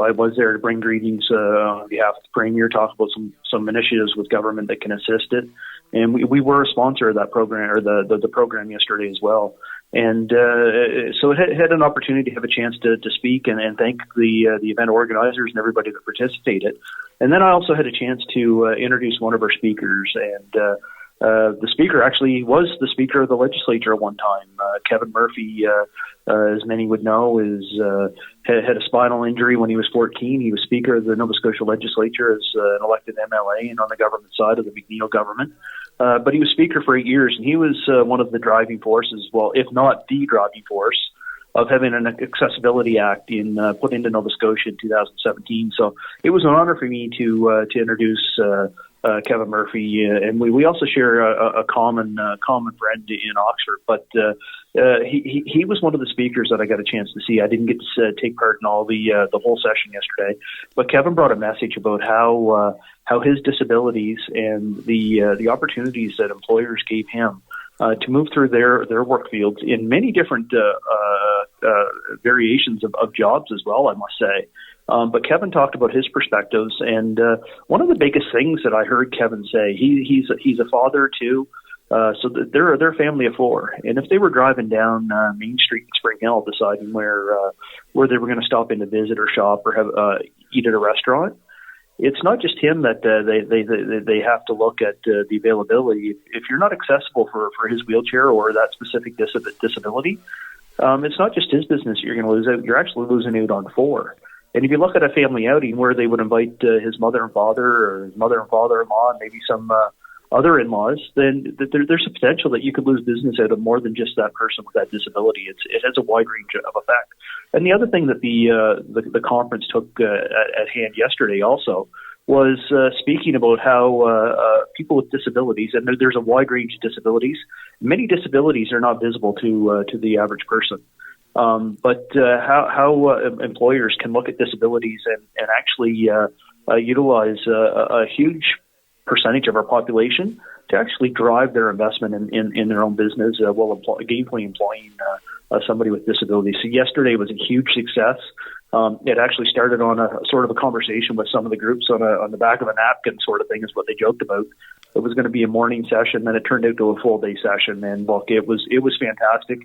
I was there to bring greetings on behalf of the Premier, talk about some initiatives with government that can assist it. And we were a sponsor of that program, or the program yesterday as well. And so it had an opportunity to have a chance to speak and thank the event organizers and everybody that participated. And then I also had a chance to introduce one of our speakers. And the speaker actually was the Speaker of the Legislature at one time. Kevin Murphy, as many would know, had a spinal injury when he was 14. He was Speaker of the Nova Scotia Legislature as an elected MLA and on the government side of the McNeil government. But he was Speaker for 8 years, and he was one of the driving forces, well, if not the driving force, of having an Accessibility Act put into Nova Scotia in 2017. So it was an honor for me to introduce Kevin Murphy, and we also share a common friend in Oxford. But he was one of the speakers that I got a chance to see. I didn't get to take part in all the whole session yesterday, but Kevin brought a message about how his disabilities and the opportunities that employers gave him to move through their work fields in many different variations of jobs as well, I must say. But Kevin talked about his perspectives, and one of the biggest things that I heard Kevin say, he's a father too, so they're a family of four, and if they were driving down Main Street in Spring Hill, deciding where they were going to stop in to visit or shop or have eat at a restaurant, it's not just him that they have to look at the availability. If you're not accessible for his wheelchair or that specific disability, it's not just his business you're going to lose out. You're actually losing out on four. And if you look at a family outing where they would invite his mother and father, or his mother and father-in-law, and maybe some other in-laws, then there's a potential that you could lose business out of more than just that person with that disability. It has a wide range of effect. And the other thing that the conference took at hand yesterday also was speaking about how people with disabilities, and there's a wide range of disabilities. Many disabilities are not visible to the average person. But how employers can look at disabilities and actually utilize a huge percentage of our population to actually drive their investment in their own business while gainfully employing somebody with disabilities. So yesterday was a huge success. It actually started on a sort of a conversation with some of the groups on the back of a napkin sort of thing is what they joked about. It was going to be a morning session, then it turned into a full day session, and look, it was fantastic.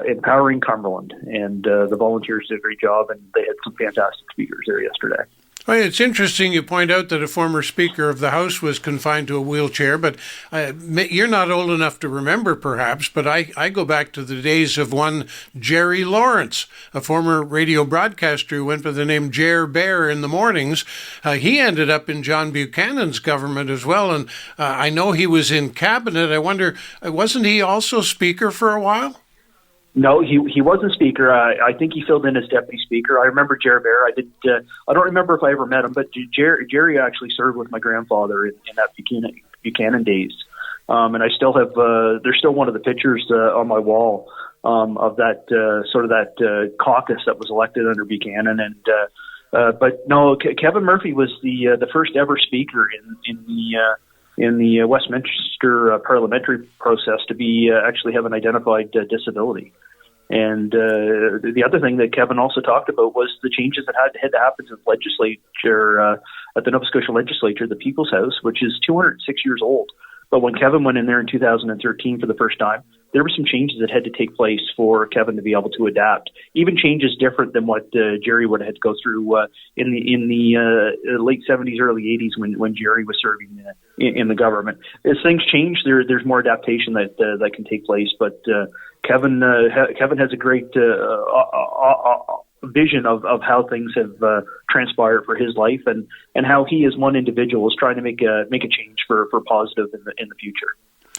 Empowering Cumberland, and the volunteers did a great job, and they had some fantastic speakers there yesterday. Well, it's interesting you point out that a former Speaker of the House was confined to a wheelchair, but you're not old enough to remember, perhaps, but I go back to the days of one Jerry Lawrence, a former radio broadcaster who went by the name Jer Bear in the mornings. He ended up in John Buchanan's government as well, and I know he was in cabinet. I wonder, wasn't he also Speaker for a while? No, he wasn't Speaker. I think he filled in as Deputy Speaker. I remember Jerry Bear. I don't remember if I ever met him, but Jerry actually served with my grandfather in that Buchanan days. And I still have, there's still one of the pictures on my wall of that sort of that caucus that was elected under Buchanan. And but no, Kevin Murphy was the first ever Speaker in the Westminster parliamentary process to be actually have an identified disability. And the other thing that Kevin also talked about was the changes that had to happen to the legislature, at the Nova Scotia Legislature, the People's House, which is 206 years old. But when Kevin went in there in 2013 for the first time, there were some changes that had to take place for Kevin to be able to adapt. Even changes different than what Jerry would have had to go through in the late 70s, early 80s when Jerry was serving in the government. As things change, there's more adaptation that can take place. But Kevin has a great vision of how things have transpired for his life and how he as one individual is trying to make a change for positive in the future.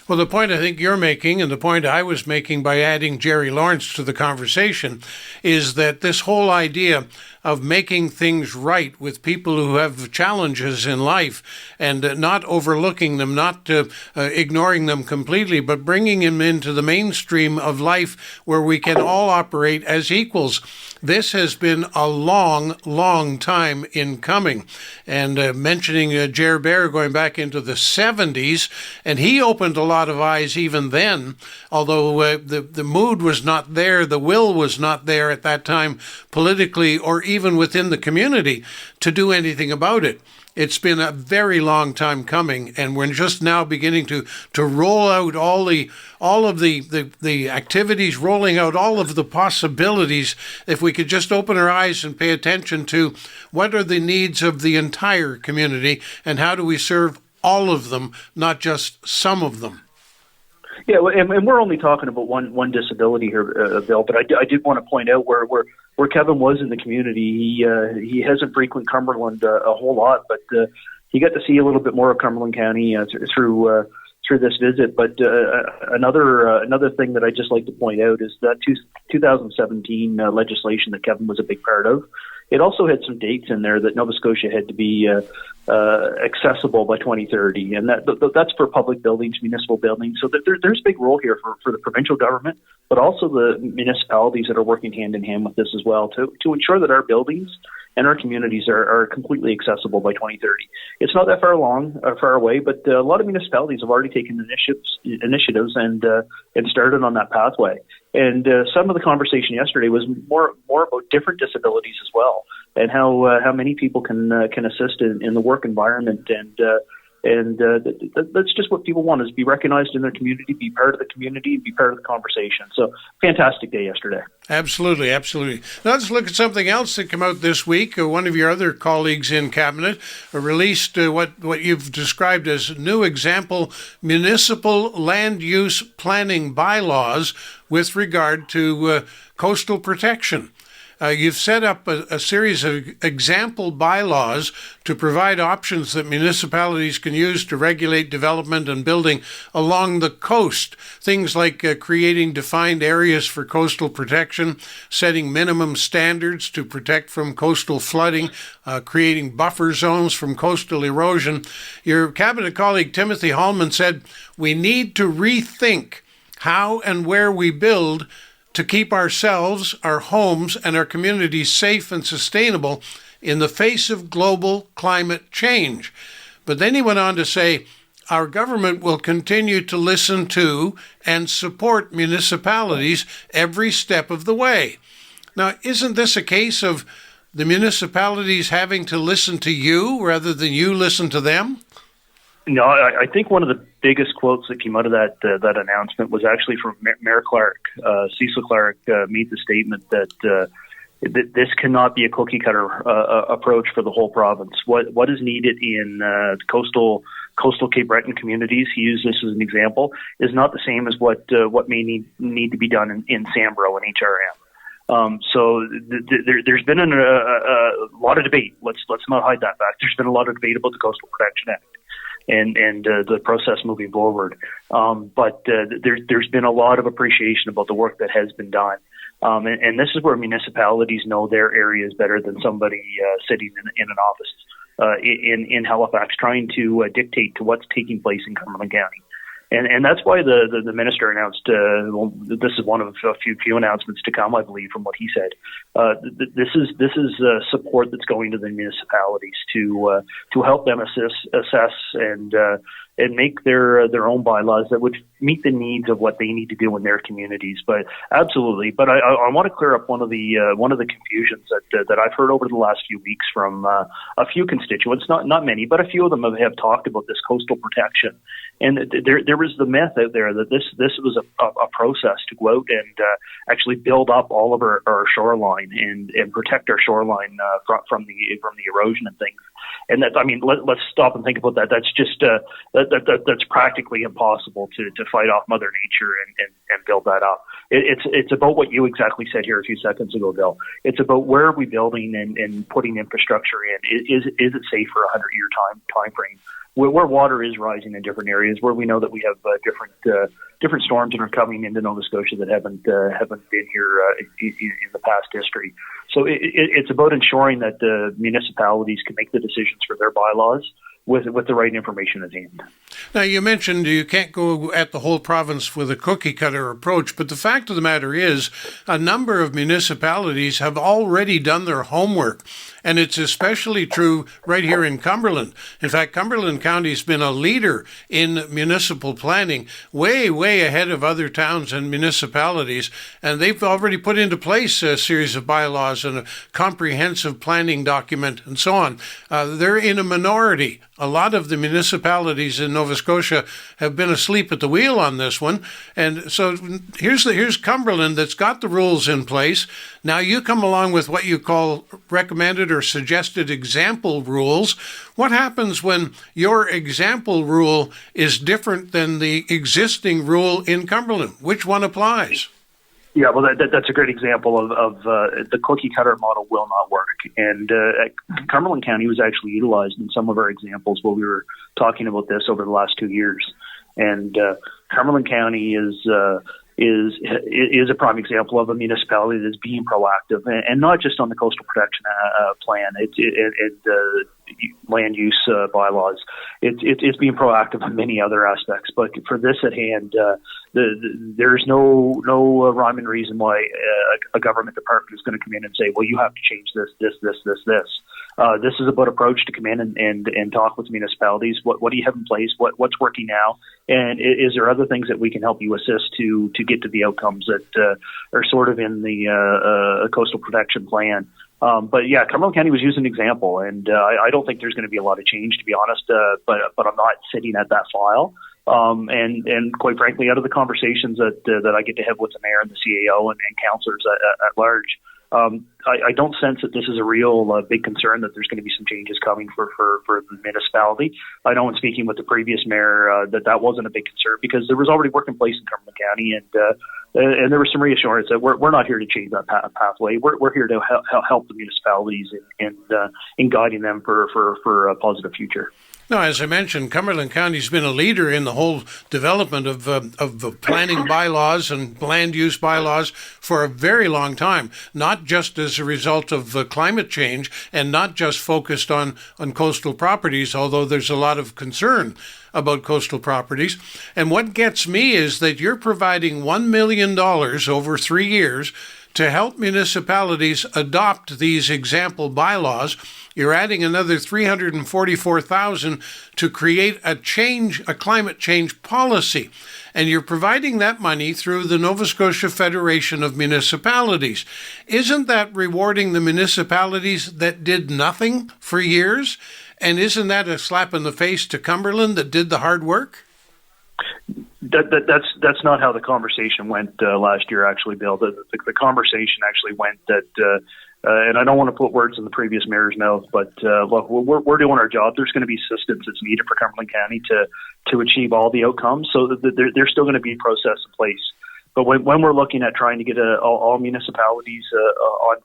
Well, the point I think you're making, and the point I was making by adding Jerry Lawrence to the conversation, is that this whole idea of making things right with people who have challenges in life and not overlooking them, not ignoring them completely, but bringing them into the mainstream of life where we can all operate as equals. This has been a long, long time in coming. And mentioning Jer Bear going back into the 70s, and he opened a lot of eyes even then, although the mood was not there, the will was not there at that time politically or even within the community to do anything about it. It's been a very long time coming, and we're just now beginning to roll out all of the activities, rolling out all of the possibilities. If we could just open our eyes and pay attention to what are the needs of the entire community, and how do we serve all of them, not just some of them. Yeah, and we're only talking about one disability here, Bill. But I did want to point out where Kevin was in the community. He hasn't frequented Cumberland a whole lot, but he got to see a little bit more of Cumberland County through this visit. But another thing that I just like to point out is that 2017 legislation that Kevin was a big part of. It also had some dates in there that Nova Scotia had to be accessible by 2030, and that's for public buildings, municipal buildings. So there's a big role here for the provincial government, but also the municipalities that are working hand in hand with this as well to ensure that our buildings and our communities are completely accessible by 2030. It's not that far away, but a lot of municipalities have already taken initiatives and started on that pathway. And some of the conversation yesterday was more about different disabilities as well, and how many people can assist in the work environment, and that's just what people want, is be recognized in their community, be part of the community, be part of the conversation. So fantastic day yesterday. Absolutely, absolutely. Now let's look at something else that came out this week. One of your other colleagues in Cabinet released what you've described as new example municipal land use planning bylaws with regard to coastal protection. You've set up a series of example bylaws to provide options that municipalities can use to regulate development and building along the coast. Things like creating defined areas for coastal protection, setting minimum standards to protect from coastal flooding, creating buffer zones from coastal erosion. Your Cabinet colleague Timothy Hallman said, "We need to rethink how and where we build to keep ourselves, our homes, and our communities safe and sustainable in the face of global climate change." But then he went on to say, our government will continue to listen to and support municipalities every step of the way. Now, isn't this a case of the municipalities having to listen to you rather than you listen to them? No, I think one of the biggest quotes that came out of that announcement was actually from Mayor Clark. Cecil Clark made the statement that this cannot be a cookie cutter approach for the whole province. What is needed in coastal Cape Breton communities, he used this as an example, is not the same as what may need to be done in Sambro and HRM. So there's been a lot of debate. Let's not hide that fact. There's been a lot of debate about the Coastal Protection Act and the process moving forward. But there's been a lot of appreciation about the work that has been done. And this is where municipalities know their areas better than somebody sitting in an office in Halifax trying to dictate to what's taking place in Cumberland County. And that's why the minister announced, this is one of a few announcements to come, I believe, from what he said. This is support that's going to the municipalities to help them assess and make their own bylaws that would meet the needs of what they need to do in their communities. But absolutely. But I want to clear up one of the confusions that I've heard over the last few weeks from a few constituents, not many, but a few of them have talked about this coastal protection. And there was the myth out there that this was a process to go out and actually build up all of our shoreline and protect our shoreline from the erosion and things. And that, I mean, let's stop and think about that. That's just that's practically impossible to fight off Mother Nature and build that up. It's about what you exactly said here a few seconds ago, Bill. It's about where are we building and putting infrastructure in. Is it safe for a 100-year time frame? Where water is rising in different areas, where we know that we have different storms that are coming into Nova Scotia that haven't been here in the past history. So it's about ensuring that the municipalities can make the decisions for their bylaws with the right information at hand. Now, you mentioned you can't go at the whole province with a cookie-cutter approach, but the fact of the matter is a number of municipalities have already done their homework And it's especially true right here in Cumberland. In fact, Cumberland County's been a leader in municipal planning, way, way ahead of other towns and municipalities. And they've already put into place a series of bylaws and a comprehensive planning document and so on. They're in a minority. A lot of the municipalities in Nova Scotia have been asleep at the wheel on this one. And so here's Cumberland that's got the rules in place. Now you come along with what you call recommended or suggested example rules. What happens when your example rule is different than the existing rule in Cumberland? Which one applies? Yeah, well, that's a great example of the cookie cutter model will not work. And Cumberland County was actually utilized in some of our examples while we were talking about this over the last 2 years. And Cumberland County is a prime example of a municipality that's being proactive, and not just on the coastal protection plan. Land use bylaws. It's being proactive in many other aspects, but for this at hand, there's no rhyme and reason why a government department is going to come in and say, well, you have to change this. This is about approach to come in and talk with municipalities. What do you have in place? What's working now? And is there other things that we can help you assist to get to the outcomes that are sort of in the coastal protection plan? But yeah, Cumberland County was used an example, and I don't think there's going to be a lot of change, to be honest. But I'm not sitting at that file. And quite frankly, out of the conversations that I get to have with the mayor and the CAO and councillors at large, I don't sense that this is a real big concern, that there's going to be some changes coming for the municipality. I know in speaking with the previous mayor that wasn't a big concern, because there was already work in place in Cumberland County, and there was some reassurance that we're not here to change that pathway. We're here to help the municipalities in guiding them for a positive future. No, as I mentioned, Cumberland County's been a leader in the whole development of planning bylaws and land use bylaws for a very long time, not just as a result of climate change and not just focused on coastal properties, although there's a lot of concern about coastal properties. And what gets me is that you're providing $1 million over 3 years to help municipalities adopt these example bylaws. You're adding another $344,000 to create a climate change policy. And you're providing that money through the Nova Scotia Federation of Municipalities. Isn't that rewarding the municipalities that did nothing for years? And isn't that a slap in the face to Cumberland that did the hard work? That's not how the conversation went last year, actually, Bill. The conversation actually went that, and I don't want to put words in the previous mayor's mouth, but look, we're doing our job. There's going to be assistance that's needed for Cumberland County to achieve all the outcomes, so that there's still going to be a process in place. But when we're looking at trying to get all municipalities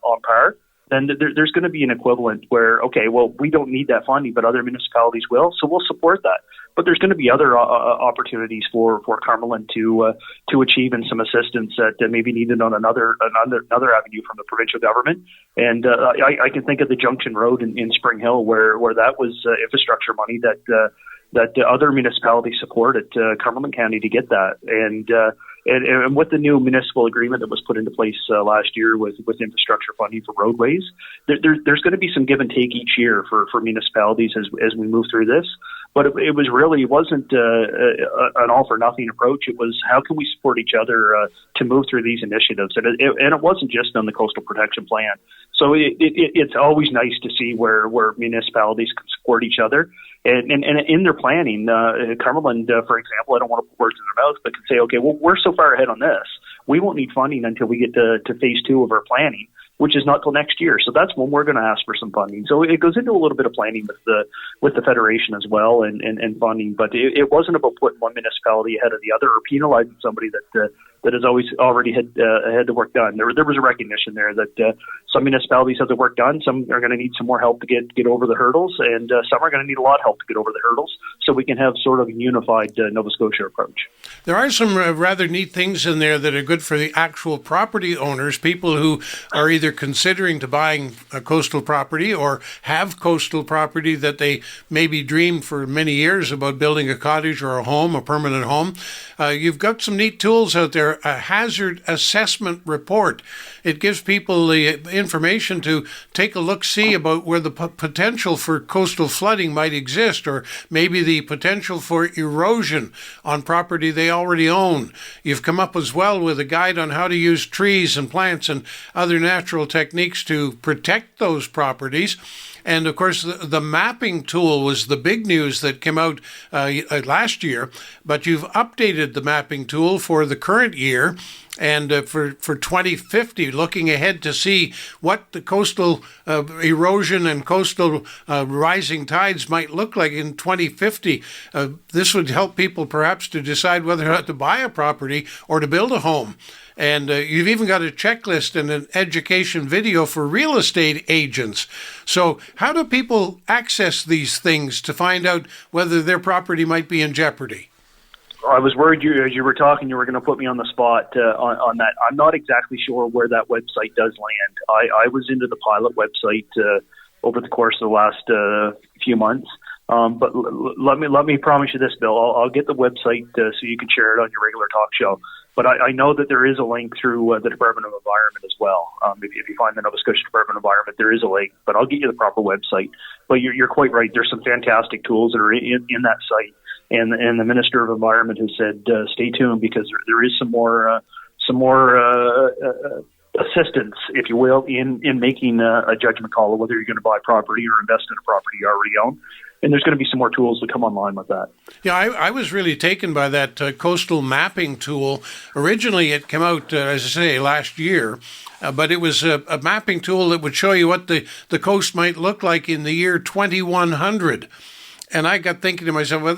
on par, then there's going to be an equivalent where, okay, well, we don't need that funding, but other municipalities will, so we'll support that. But there's going to be other opportunities for Cumberland to achieve, and some assistance that may be needed on another avenue from the provincial government. And I can think of the Junction Road in Spring Hill, where that was infrastructure money that other municipalities supported Cumberland County to get that. And with the new municipal agreement that was put into place last year with infrastructure funding for roadways, there's going to be some give and take each year for municipalities as we move through this. But it wasn't an all for nothing approach. It was, how can we support each other to move through these initiatives? And it wasn't just on the coastal protection plan. So it's always nice to see where municipalities can support each other. And in their planning, Cumberland, for example, I don't want to put words in their mouth, but can say, okay, well, we're so far ahead on this, we won't need funding until we get to phase 2 of our planning, which is not till next year. So that's when we're going to ask for some funding. So it goes into a little bit of planning with the federation as well, and funding. But it wasn't about putting one municipality ahead of the other or penalizing somebody that has already had the work done. There was a recognition there that some municipalities have the work done. Some are going to need some more help to get over the hurdles, and some are going to need a lot of help to get over the hurdles, so we can have sort of a unified Nova Scotia approach. There are some rather neat things in there that are good for the actual property owners, people who are either considering to buying a coastal property or have coastal property that they maybe dreamed for many years about building a cottage or a home, a permanent home. You've got some neat tools out there. for a hazard assessment report. It gives people the information to take a look-see about where the potential for coastal flooding might exist, or maybe the potential for erosion on property they already own. You've come up as well with a guide on how to use trees and plants and other natural techniques to protect those properties. And of course, the mapping tool was the big news that came out last year, but you've updated the mapping tool for the current year and for 2050, looking ahead to see what the coastal erosion and coastal rising tides might look like in 2050. This would help people perhaps to decide whether or not to buy a property or to build a home. And you've even got a checklist and an education video for real estate agents. So how do people access these things to find out whether their property might be in jeopardy? I was worried as you were talking, you were going to put me on the spot on that. I'm not exactly sure where that website does land. I was into the pilot website over the course of the last few months. But let me promise you this, Bill. I'll get the website so you can share it on your regular talk show. But I know that there is a link through the Department of Environment as well. If you find the Nova Scotia Department of Environment, there is a link. But I'll get you the proper website. But you're quite right. There's some fantastic tools that are in that site. And the Minister of Environment has said, stay tuned, because there is some more assistance, if you will, in making a judgment call of whether you're going to buy property or invest in a property you already own. And there's going to be some more tools that come online with that. Yeah, I was really taken by that coastal mapping tool. Originally, it came out, as I say, last year, but it was a mapping tool that would show you what the coast might look like in the year 2100. And I got thinking to myself, well,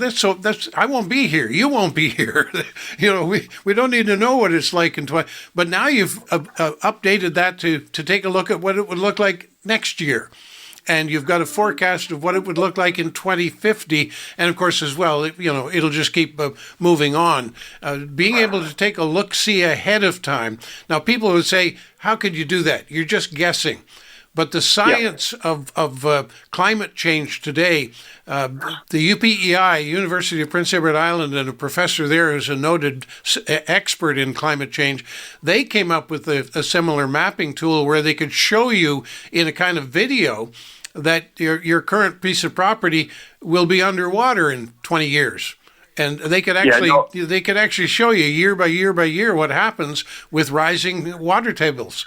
I won't be here. You won't be here. We don't need to know what it's like in 20. But now you've updated that to take a look at what it would look like next year. And you've got a forecast of what it would look like in 2050. And of course, as well, it'll just keep moving on. Being able to take a look-see ahead of time. Now, people would say, how could you do that? You're just guessing. But the science of climate change today, the UPEI, University of Prince Edward Island, and a professor there who's a noted expert in climate change, they came up with a similar mapping tool where they could show you in a kind of video that your current piece of property will be underwater in 20 years. And they could actually show you year by year by year what happens with rising water tables.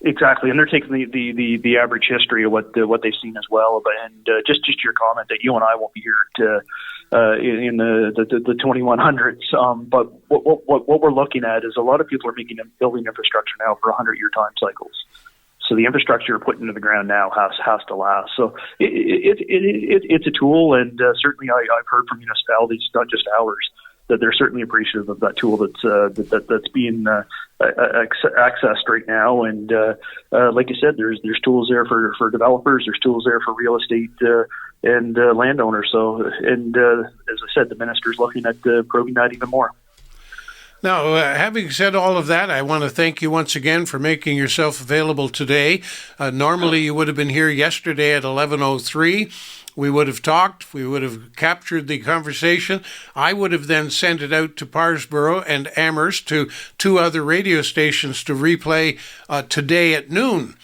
Exactly, and they're taking the average history of what they've seen as well. And just your comment that you and I won't be here in the 2100s. But what we're looking at is a lot of people are building infrastructure now for 100-year time cycles. So the infrastructure you're putting into the ground now has to last. So it's a tool, and certainly I've heard from municipalities, not just ours, that they're certainly appreciative of that tool that's being accessed right now. And like you said, there's tools there for developers, there's tools there for real estate and landowners. So, and as I said, the minister's looking at probing that even more. Now, having said all of that, I want to thank you once again for making yourself available today. Normally, you would have been here yesterday at 11:03. We would have talked. We would have captured the conversation. I would have then sent it out to Parsborough and Amherst, to two other radio stations, to replay today at noon.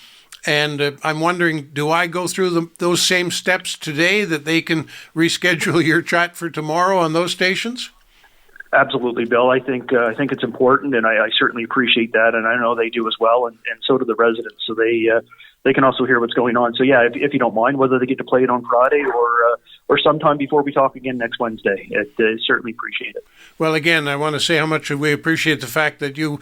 And I'm wondering, do I go through those same steps today that they can reschedule your chat for tomorrow on those stations? Absolutely, Bill. I think it's important, and I certainly appreciate that, and I know they do as well, and so do the residents. So they can also hear what's going on. So yeah, if you don't mind, whether they get to play it on Friday or sometime before we talk again next Wednesday, certainly appreciate it. Well, again, I want to say how much we appreciate the fact that you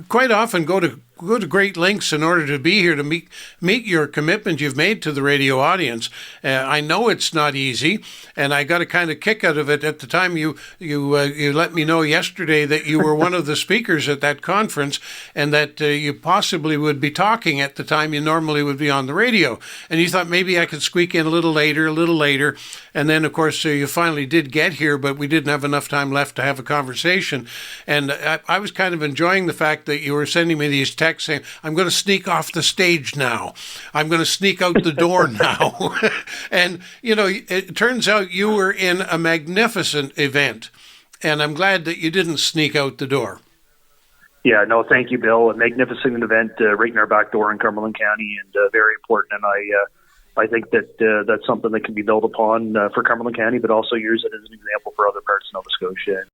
quite often go to great lengths in order to be here to meet your commitment you've made to the radio audience. I know it's not easy, and I got a kind of kick out of it at the time you let me know yesterday that you were one of the speakers at that conference, and that you possibly would be talking at the time you normally would be on the radio. And you thought maybe I could squeak in a little later, and then of course you finally did get here, but we didn't have enough time left to have a conversation. And I was kind of enjoying the fact that you were sending me these texts saying, I'm going to sneak off the stage now. I'm going to sneak out the door now. And, it turns out you were in a magnificent event. And I'm glad that you didn't sneak out the door. Yeah, no, thank you, Bill. A magnificent event right in our back door in Cumberland County, and very important. And I think that that's something that can be built upon for Cumberland County, but also use it as an example for other parts of Nova Scotia.